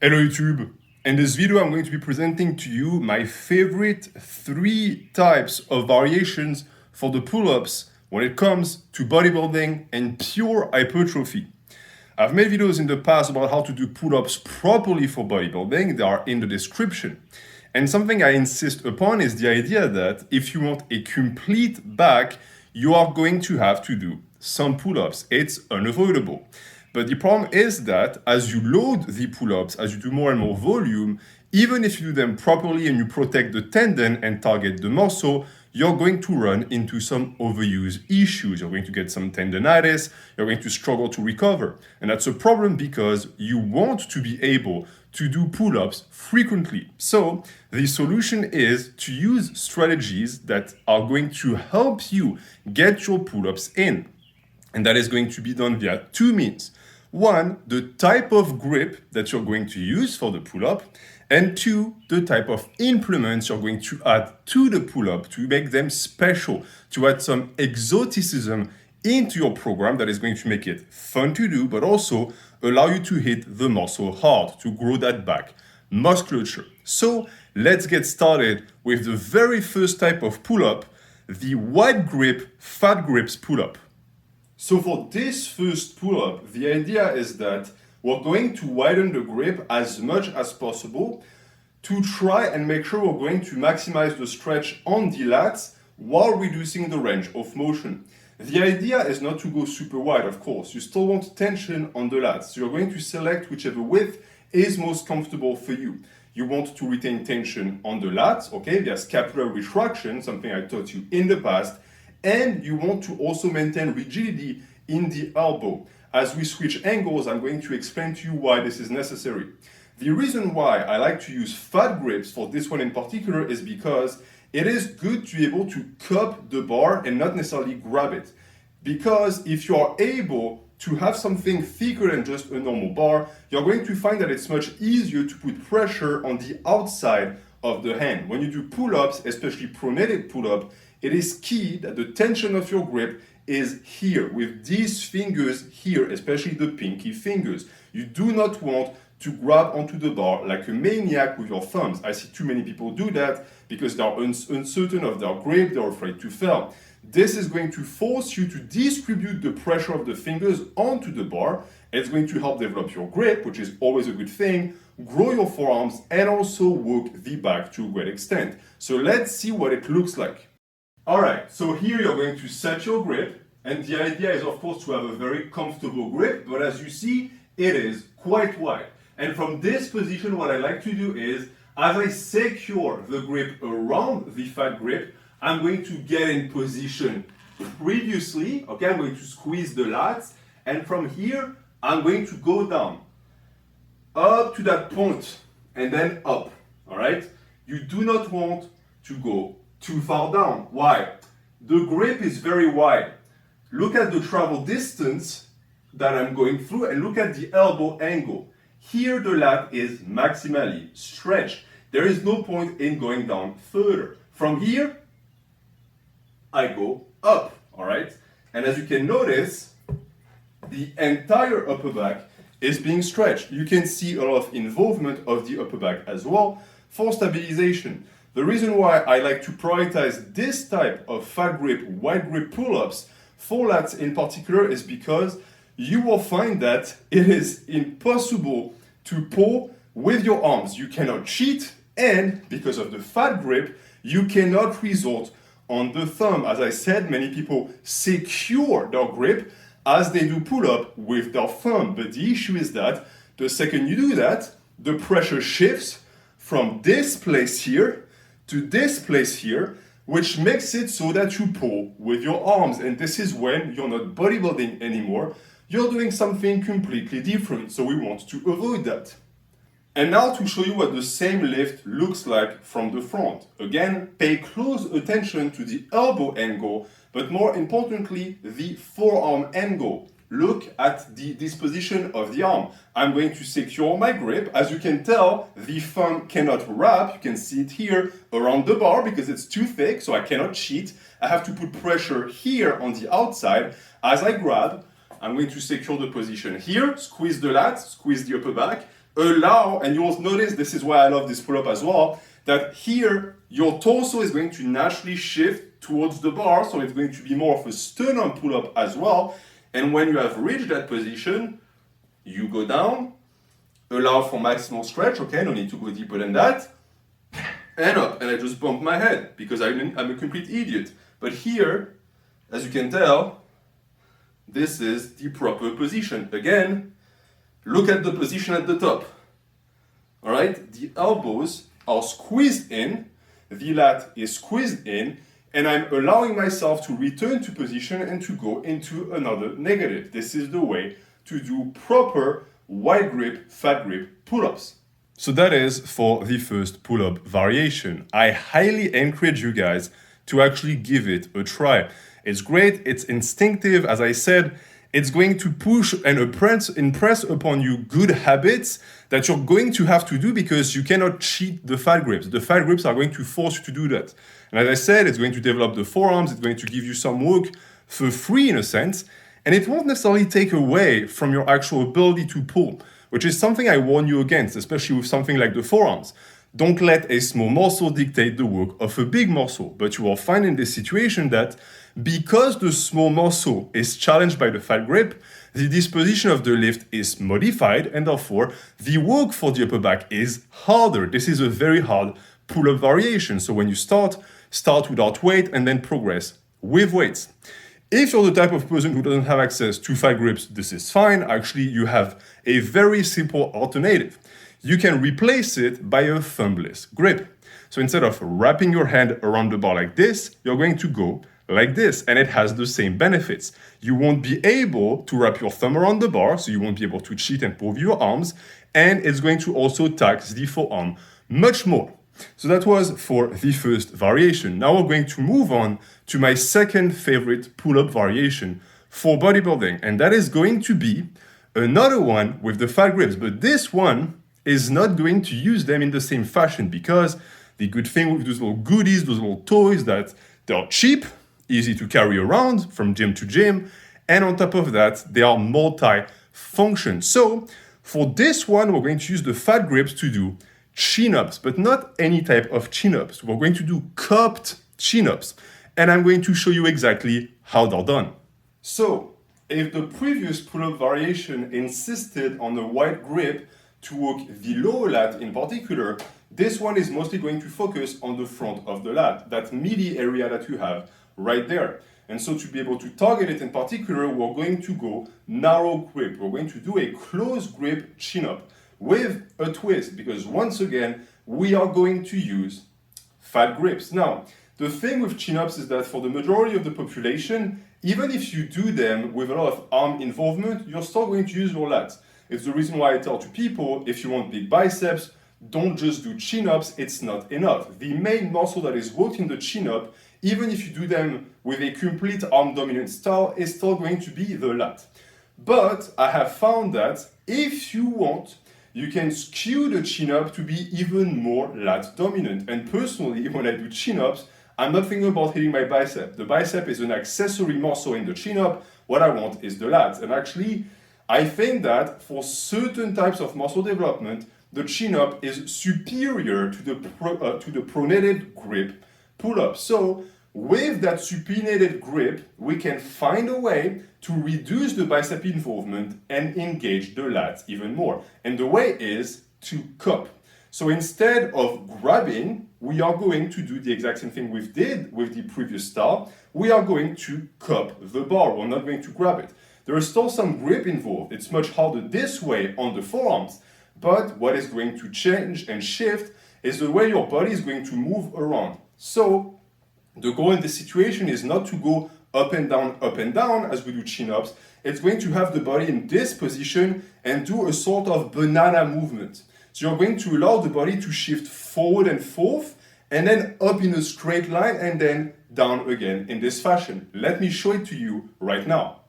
Hello YouTube! In this video I'm going to be presenting to you my favorite 3 types of variations for the pull-ups when it comes to bodybuilding and pure hypertrophy. I've made videos in the past about how to do pull-ups properly for bodybuilding, they are in the description. And something I insist upon is the idea that if you want a complete back, you are going to have to do some pull-ups. It's unavoidable. But the problem is that as you load the pull-ups, as you do more and more volume, even if you do them properly and you protect the tendon and target the muscle, you're going to run into some overuse issues. You're going to get some tendonitis, you're going to struggle to recover. And that's a problem because you want to be able to do pull-ups frequently. So the solution is to use strategies that are going to help you get your pull-ups in. And that is going to be done via 2 means. 1, the type of grip that you're going to use for the pull-up, and 2, the type of implements you're going to add to the pull-up to make them special, to add some exoticism into your program that is going to make it fun to do, but also allow you to hit the muscle hard, to grow that back musculature. So let's get started with the very first type of pull-up, the wide grip, fat grips pull-up. So for this first pull-up, the idea is that we're going to widen the grip as much as possible to try and make sure we're going to maximize the stretch on the lats while reducing the range of motion. The idea is not to go super wide, of course. You still want tension on the lats. So you're going to select whichever width is most comfortable for you. You want to retain tension on the lats, okay, via scapular retraction, something I taught you in the past. And you want to also maintain rigidity in the elbow. As we switch angles, I'm going to explain to you why this is necessary. The reason why I like to use fat grips for this one in particular is because it is good to be able to cup the bar and not necessarily grab it. Because if you are able to have something thicker than just a normal bar, you're going to find that it's much easier to put pressure on the outside of the hand. When you do pull-ups, especially pronated pull-up, it is key that the tension of your grip is here, with these fingers here, especially the pinky fingers. You do not want to grab onto the bar like a maniac with your thumbs. I see too many people do that because they are uncertain of their grip, they're afraid to fail. This is going to force you to distribute the pressure of the fingers onto the bar. It's going to help develop your grip, which is always a good thing, grow your forearms, and also work the back to a great extent. So let's see what it looks like. Alright, so here you're going to set your grip, and the idea is of course to have a very comfortable grip, but as you see, it is quite wide. And from this position, what I like to do is, as I secure the grip around the fat grip, I'm going to get in position previously, okay, I'm going to squeeze the lats, and from here, I'm going to go down, up to that point, and then up, alright? You do not want to go too far down. Why? The grip is very wide. Look at the travel distance that I'm going through and look at the elbow angle. Here the lat is maximally stretched. There is no point in going down further. From here, I go up, all right? And as you can notice, the entire upper back is being stretched. You can see a lot of involvement of the upper back as well for stabilization. The reason why I like to prioritize this type of fat grip, wide grip pull-ups for lats in particular is because you will find that it is impossible to pull with your arms. You cannot cheat, and because of the fat grip, you cannot resort on the thumb. As I said, many people secure their grip as they do pull-up with their thumb, but the issue is that the second you do that, the pressure shifts from this place here to this place here, which makes it so that you pull with your arms. And this is when you're not bodybuilding anymore, you're doing something completely different. So we want to avoid that. And now to show you what the same lift looks like from the front. Again, pay close attention to the elbow angle, but more importantly, the forearm angle. Look at the disposition of the arm. I'm going to secure my grip. As you can tell, the thumb cannot wrap. You can see it here around the bar because it's too thick, so I cannot cheat. I have to put pressure here on the outside. As I grab, I'm going to secure the position here, squeeze the lats, squeeze the upper back, allow, and you'll notice this is why I love this pull-up as well, that here your torso is going to naturally shift towards the bar, so it's going to be more of a sternum pull-up as well. And when you have reached that position, you go down, allow for maximal stretch, okay, no need to go deeper than that, and up, and I just bump my head because I'm a complete idiot. But here, as you can tell, this is the proper position. Again, look at the position at the top. All right, the elbows are squeezed in, the lat is squeezed in, and I'm allowing myself to return to position and to go into another negative. This is the way to do proper wide grip, fat grip pull-ups. So that is for the first pull-up variation. I highly encourage you guys to actually give it a try. It's great, it's instinctive, as I said, it's going to push and impress upon you good habits that you're going to have to do because you cannot cheat the fat grips. The fat grips are going to force you to do that. And as I said, it's going to develop the forearms, it's going to give you some work for free in a sense, and it won't necessarily take away from your actual ability to pull, which is something I warn you against, especially with something like the forearms. Don't let a small muscle dictate the work of a big muscle, but you will find in this situation that because the small muscle is challenged by the fat grip, the disposition of the lift is modified and therefore the work for the upper back is harder. This is a very hard pull-up variation. So when you start without weight and then progress with weights. If you're the type of person who doesn't have access to fat grips, this is fine. Actually, you have a very simple alternative. You can replace it by a thumbless grip. So instead of wrapping your hand around the bar like this, you're going to go like this, and it has the same benefits. You won't be able to wrap your thumb around the bar, so you won't be able to cheat and pull your arms, and it's going to also tax the forearm much more. So that was for the first variation. Now we're going to move on to my second favorite pull-up variation for bodybuilding, and that is going to be another one with the fat grips, but this one is not going to use them in the same fashion because the good thing with those little goodies, those little toys, that they're cheap, easy to carry around from gym to gym, and on top of that, they are multi-function. So for this one, we're going to use the fat grips to do chin-ups, but not any type of chin-ups. We're going to do cupped chin-ups, and I'm going to show you exactly how they're done. So if the previous pull-up variation insisted on a wide grip to work the lower lat in particular, this one is mostly going to focus on the front of the lat, that meaty area that you have right there. And so to be able to target it in particular, we're going to go narrow grip. We're going to do a close grip chin-up with a twist, because once again, we are going to use fat grips. Now, the thing with chin-ups is that for the majority of the population, even if you do them with a lot of arm involvement, you're still going to use your lats. It's the reason why I tell to people, if you want big biceps, don't just do chin-ups, it's not enough. The main muscle that is worked in the chin-up, even if you do them with a complete arm dominant style, is still going to be the lat. But I have found that if you want, you can skew the chin-up to be even more lat dominant. And personally, when I do chin-ups, I'm not thinking about hitting my bicep. The bicep is an accessory muscle in the chin-up. What I want is the lats. And actually, I think that for certain types of muscle development, the chin-up is superior to the pronated grip pull-up. So with that supinated grip, we can find a way to reduce the bicep involvement and engage the lats even more. And the way is to cup. So instead of grabbing, we are going to do the exact same thing we did with the previous style. We are going to cup the bar. We're not going to grab it. There is still some grip involved. It's much harder this way on the forearms. But what is going to change and shift is the way your body is going to move around. So the goal in this situation is not to go up and down as we do chin-ups. It's going to have the body in this position and do a sort of banana movement. So you're going to allow the body to shift forward and forth and then up in a straight line and then down again in this fashion. Let me show it to you right now.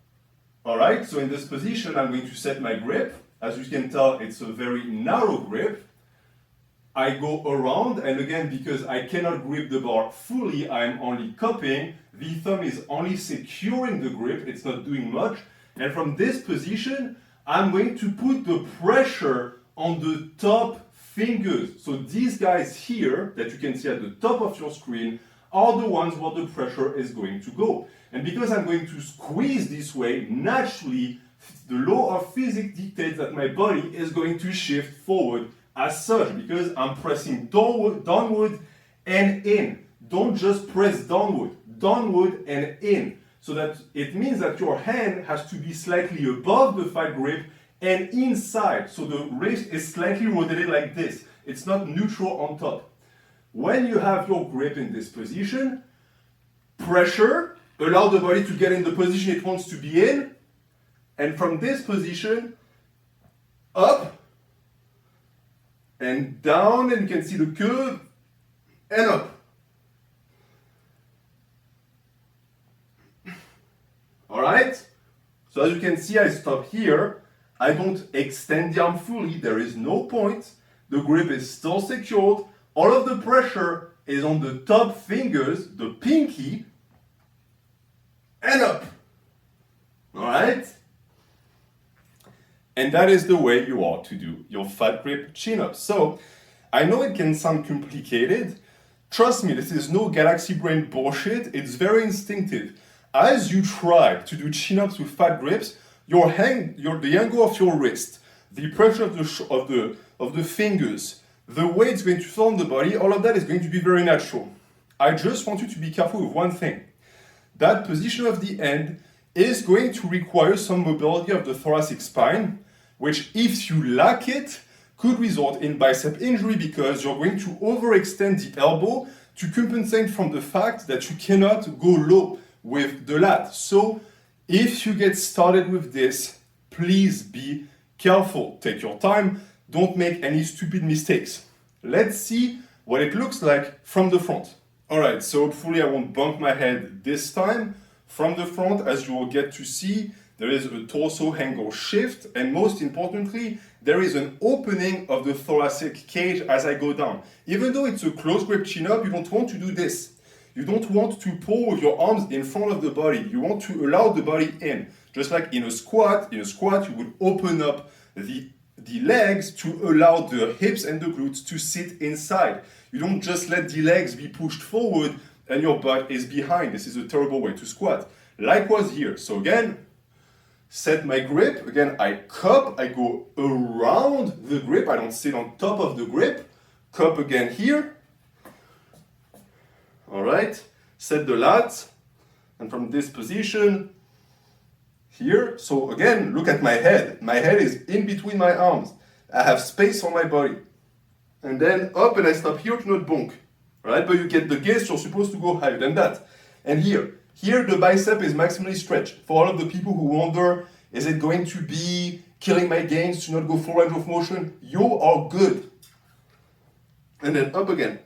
All right, so in this position, I'm going to set my grip. As you can tell, it's a very narrow grip. I go around, and again, because I cannot grip the bar fully, I'm only cupping. The thumb is only securing the grip, it's not doing much. And from this position, I'm going to put the pressure on the top fingers. So these guys here that you can see at the top of your screen are the ones where the pressure is going to go. And because I'm going to squeeze this way, naturally, the law of physics dictates that my body is going to shift forward as such, because I'm pressing downward and in. Don't just press downward and in. So that it means that your hand has to be slightly above the fat grip and inside. So the wrist is slightly rotated like this. It's not neutral on top. When you have your grip in this position, pressure, allow the body to get in the position it wants to be in. And from this position, up and down, and you can see the curve, and up. All right? So as you can see, I stop here. I don't extend the arm fully. There is no point. The grip is still secured. All of the pressure is on the top fingers, the pinky, and up. All right? And that is the way you are to do your fat grip chin-ups. So I know it can sound complicated. Trust me, this is no galaxy brain bullshit. It's very instinctive. As you try to do chin-ups with fat grips, the angle of your wrist, the pressure of the fingers, the way it's going to fall on the body, all of that is going to be very natural. I just want you to be careful with one thing. That position of the end is going to require some mobility of the thoracic spine, which, if you lack it, could result in bicep injury because you're going to overextend the elbow to compensate from the fact that you cannot go low with the lat. So if you get started with this, please be careful. Take your time. Don't make any stupid mistakes. Let's see what it looks like from the front. All right, so hopefully I won't bump my head this time. From the front, as you will get to see, there is a torso angle shift, and most importantly, there is an opening of the thoracic cage as I go down. Even though it's a close grip chin-up, you don't want to do this. You don't want to pull with your arms in front of the body. You want to allow the body in. Just like in a squat, you would open up the legs to allow the hips and the glutes to sit inside. You don't just let the legs be pushed forward and your butt is behind. This is a terrible way to squat. Likewise here. So again, set my grip. Again, I cup, I go around the grip. I don't sit on top of the grip. Cup again here. All right, set the lat. And from this position, here. So again, look at my head. My head is in between my arms. I have space on my body. And then up and I stop here to not bonk. Right? But you get the gist, you're supposed to go higher than that. And here the bicep is maximally stretched. For all of the people who wonder, is it going to be killing my gains to not go full range of motion? You are good. And then up again.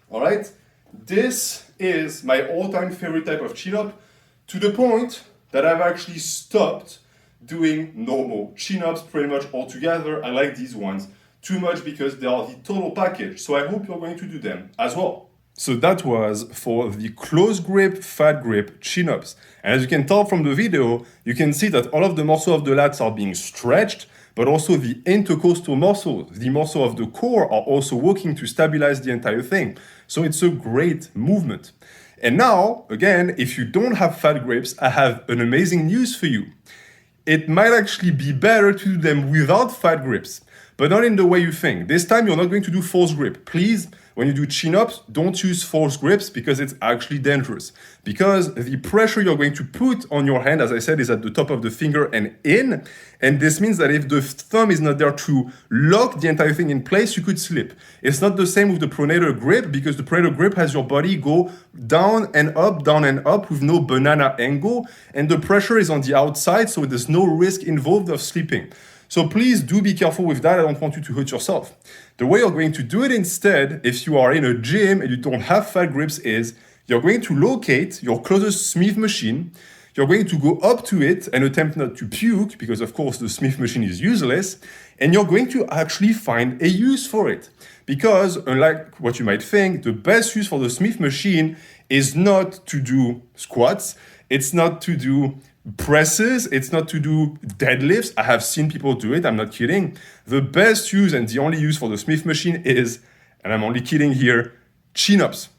All right? This is my all-time favorite type of chin-up, to the point that I've actually stopped doing normal chin-ups pretty much altogether. I like these ones too much because they are the total package. So I hope you're going to do them as well. So that was for the close grip, fat grip chin-ups. And as you can tell from the video, you can see that all of the muscles of the lats are being stretched, but also the intercostal muscles, the muscle of the core, are also working to stabilize the entire thing. So it's a great movement. And now, again, if you don't have fat grips, I have an amazing news for you. It might actually be better to do them without fat grips, but not in the way you think. This time, you're not going to do false grip. Please, when you do chin-ups, don't use false grips because it's actually dangerous. Because the pressure you're going to put on your hand, as I said, is at the top of the finger and in. And this means that if the thumb is not there to lock the entire thing in place, you could slip. It's not the same with the pronator grip because the pronator grip has your body go down and up with no banana angle. And the pressure is on the outside, so there's no risk involved of slipping. So please do be careful with that. I don't want you to hurt yourself. The way you're going to do it instead, if you are in a gym and you don't have fat grips, is you're going to locate your closest Smith machine. You're going to go up to it and attempt not to puke because, of course, the Smith machine is useless. And you're going to actually find a use for it. Because, unlike what you might think, the best use for the Smith machine is not to do squats. It's not to do presses, it's not to do deadlifts. I have seen people do it, I'm not kidding. The best use and the only use for the Smith machine is, and I'm only kidding here, chin-ups.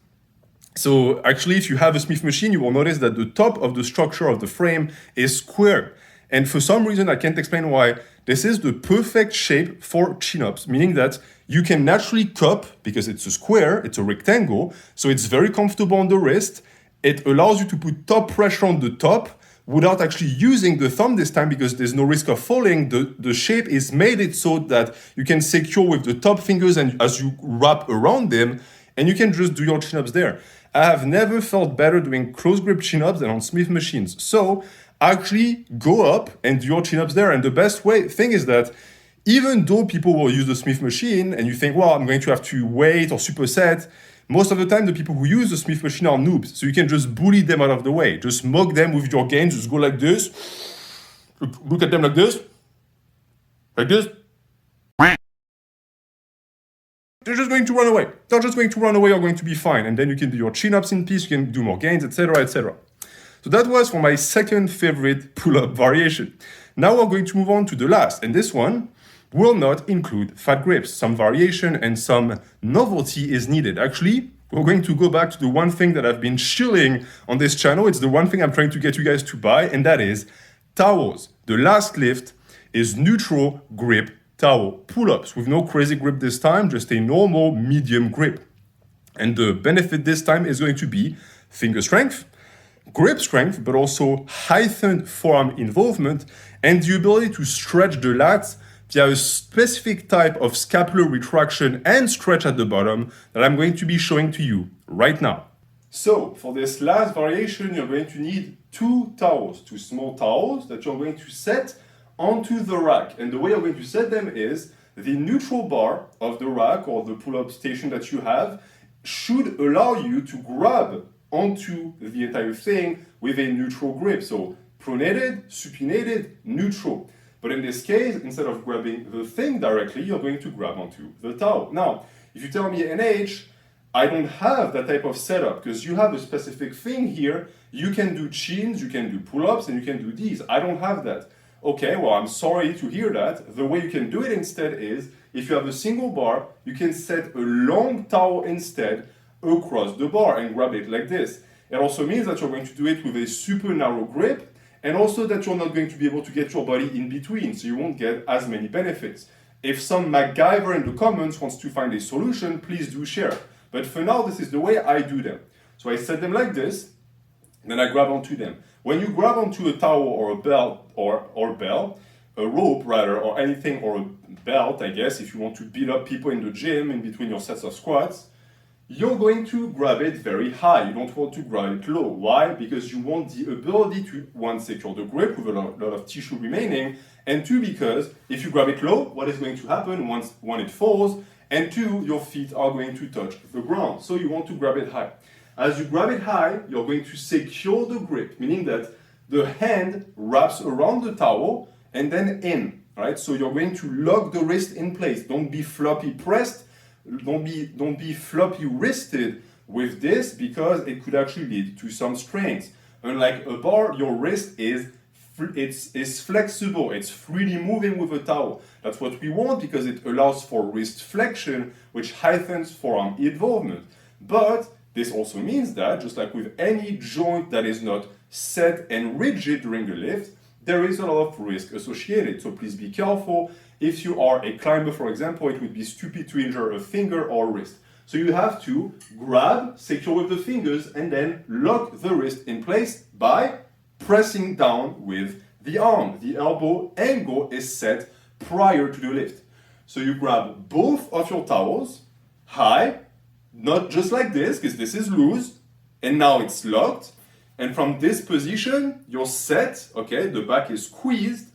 So actually, if you have a Smith machine, you will notice that the top of the structure of the frame is square. And for some reason, I can't explain why, this is the perfect shape for chin-ups, meaning that you can naturally cup, because it's a square, it's a rectangle, so it's very comfortable on the wrist. It allows you to put top pressure on the top without actually using the thumb this time, because there's no risk of falling. The shape is made it so that you can secure with the top fingers and as you wrap around them, and you can just do your chin-ups there. I have never felt better doing close grip chin-ups than on Smith machines. So actually go up and do your chin-ups there. And the best thing is that even though people will use the Smith machine and you think, well, I'm going to have to wait or superset, most of the time the people who use the Smith machine are noobs. So you can just bully them out of the way. Just mock them with your gains. Just go like this. Look at them like this. Like this. They're just going to run away. They're just going to run away. You're going to be fine. And then you can do your chin-ups in peace. You can do more gains, etc., etc. So that was for my second favorite pull-up variation. Now we're going to move on to the last. And this one will not include fat grips. Some variation and some novelty is needed. Actually, we're going to go back to the one thing that I've been shilling on this channel. It's the one thing I'm trying to get you guys to buy, and that is towels. The last lift is neutral grip towel pull-ups with no crazy grip this time, just a normal medium grip. And the benefit this time is going to be finger strength, grip strength, but also heightened forearm involvement and the ability to stretch the lats via a specific type of scapular retraction and stretch at the bottom that I'm going to be showing to you right now. So for this last variation, you're going to need two towels, two small towels that you're going to set onto the rack. And the way you're going to set them is the neutral bar of the rack or the pull-up station that you have should allow you to grab onto the entire thing with a neutral grip. So pronated, supinated, neutral. But in this case, instead of grabbing the thing directly, you're going to grab onto the towel. Now, if you tell me, NH, I don't have that type of setup because you have a specific thing here. You can do chins, you can do pull-ups, and you can do these. I don't have that. Okay, well, I'm sorry to hear that. The way you can do it instead is, if you have a single bar, you can set a long towel instead across the bar and grab it like this. It also means that you're going to do it with a super narrow grip, and also that you're not going to be able to get your body in between, so you won't get as many benefits. If some MacGyver in the comments wants to find a solution, please do share. But for now, this is the way I do them. So I set them like this, then I grab onto them. When you grab onto a towel or a belt a rope rather, or anything, or a belt, I guess, if you want to beat up people in the gym in between your sets of squats, you're going to grab it very high. You don't want to grab it low. Why? Because you want the ability to, one, secure the grip with a lot of tissue remaining, and two, because if you grab it low, what is going to happen one, it falls, and two, your feet are going to touch the ground. So you want to grab it high. As you grab it high, you're going to secure the grip, meaning that the hand wraps around the towel and then in, right? So you're going to lock the wrist in place. Don't be floppy pressed, don't be floppy wristed with this because it could actually lead to some strains. Unlike a bar, your wrist is flexible, it's freely moving with a towel. That's what we want because it allows for wrist flexion, which heightens forearm involvement. But this also means that, just like with any joint that is not set and rigid during the lift, there is a lot of risk associated. So please be careful. If you are a climber, for example, it would be stupid to injure a finger or wrist. So you have to grab, secure with the fingers, and then lock the wrist in place by pressing down with the arm. The elbow angle is set prior to the lift. So you grab both of your towels high, not just like this, because this is loose, and now it's locked. And from this position, you're set, okay, the back is squeezed.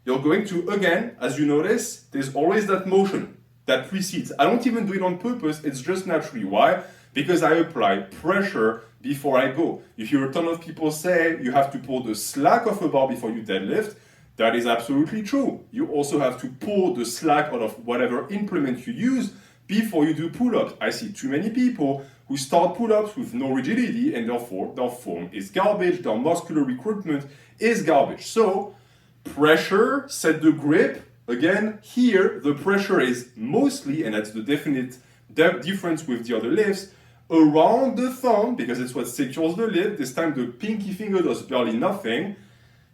You're going to, again, as you notice, there's always that motion that precedes. I don't even do it on purpose, it's just naturally. Why? Because I apply pressure before I go. You hear a ton of people say you have to pull the slack off a bar before you deadlift. That is absolutely true. You also have to pull the slack out of whatever implement you use before you do pull-ups. I see too many people who start pull-ups with no rigidity and therefore their form is garbage, their muscular recruitment is garbage. So pressure, set the grip. Again, here the pressure is mostly, and that's the definite difference with the other lifts, around the thumb because it's what secures the lift. This time the pinky finger does barely nothing.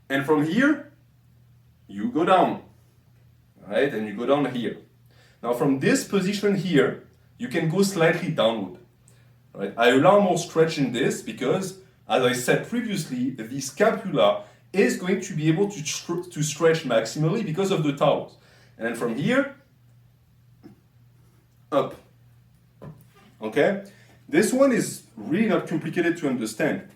And from here, you go down, right? And you go down here. Now from this position here, you can go slightly downward, right? I allow more stretch in this because, as I said previously, the scapula is going to be able to stretch maximally because of the towels. And then from here, up, okay? This one is really not complicated to understand.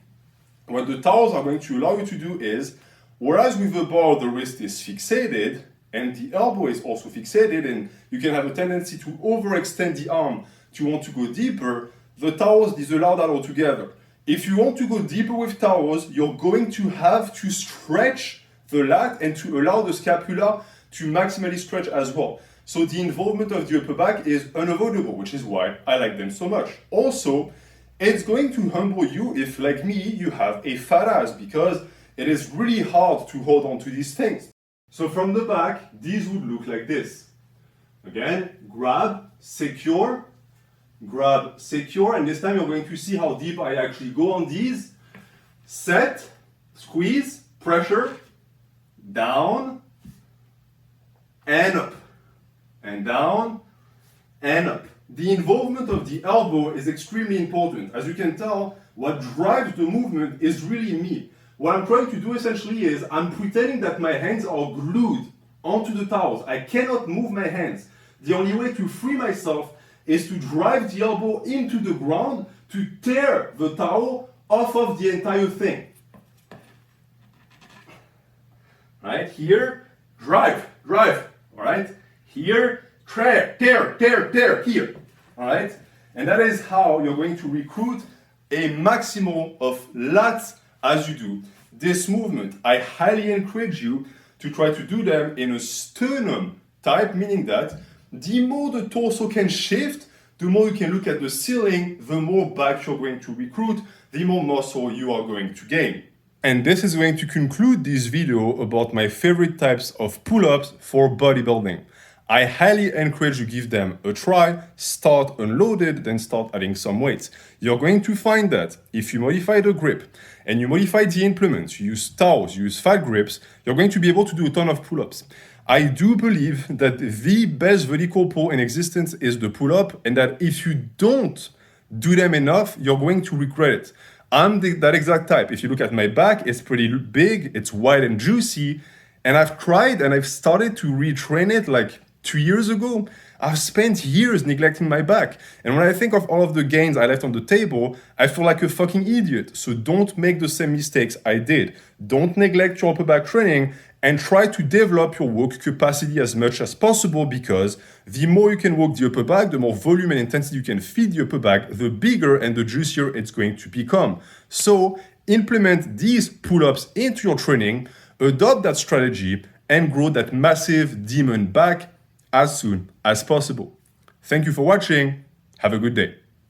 What the towels are going to allow you to do is, whereas with the bar the wrist is fixated and the elbow is also fixated and you can have a tendency to overextend the arm to want to go deeper, the towels disallow that altogether. If you want to go deeper with towels, you're going to have to stretch the lat and to allow the scapula to maximally stretch as well. So the involvement of the upper back is unavoidable, which is why I like them so much. Also, it's going to humble you if, like me, you have a fat ass because it is really hard to hold on to these things. So from the back, these would look like this. Again, grab, secure, and this time you're going to see how deep I actually go on these. Set, squeeze, pressure, down, and up, and down, and up. The involvement of the elbow is extremely important. As you can tell, what drives the movement is really me. What I'm trying to do essentially is I'm pretending that my hands are glued onto the towels. I cannot move my hands. The only way to free myself is to drive the elbow into the ground to tear the towel off of the entire thing. Right? Here, drive, all right? Here, tear, here, all right? And that is how you're going to recruit a maximum of lats as you do this movement. I highly encourage you to try to do them in a sternum type, meaning that the more the torso can shift, the more you can look at the ceiling, the more back you're going to recruit, the more muscle you are going to gain. And this is going to conclude this video about my favorite types of pull-ups for bodybuilding. I highly encourage you to give them a try, start unloaded, then start adding some weights. You're going to find that if you modify the grip and you modify the implements, you use towels, you use fat grips, you're going to be able to do a ton of pull-ups. I do believe that the best vertical pull in existence is the pull-up, and that if you don't do them enough, you're going to regret it. I'm that exact type. If you look at my back, it's pretty big, it's wide and juicy, and I've tried and I've started to retrain it like 2 years ago. I've spent years neglecting my back. And when I think of all of the gains I left on the table, I feel like a fucking idiot. So don't make the same mistakes I did. Don't neglect your upper back training and try to develop your work capacity as much as possible, because the more you can work the upper back, the more volume and intensity you can feed the upper back, the bigger and the juicier it's going to become. So implement these pull-ups into your training, adopt that strategy, and grow that massive demon back as soon as possible. Thank you for watching. Have a good day.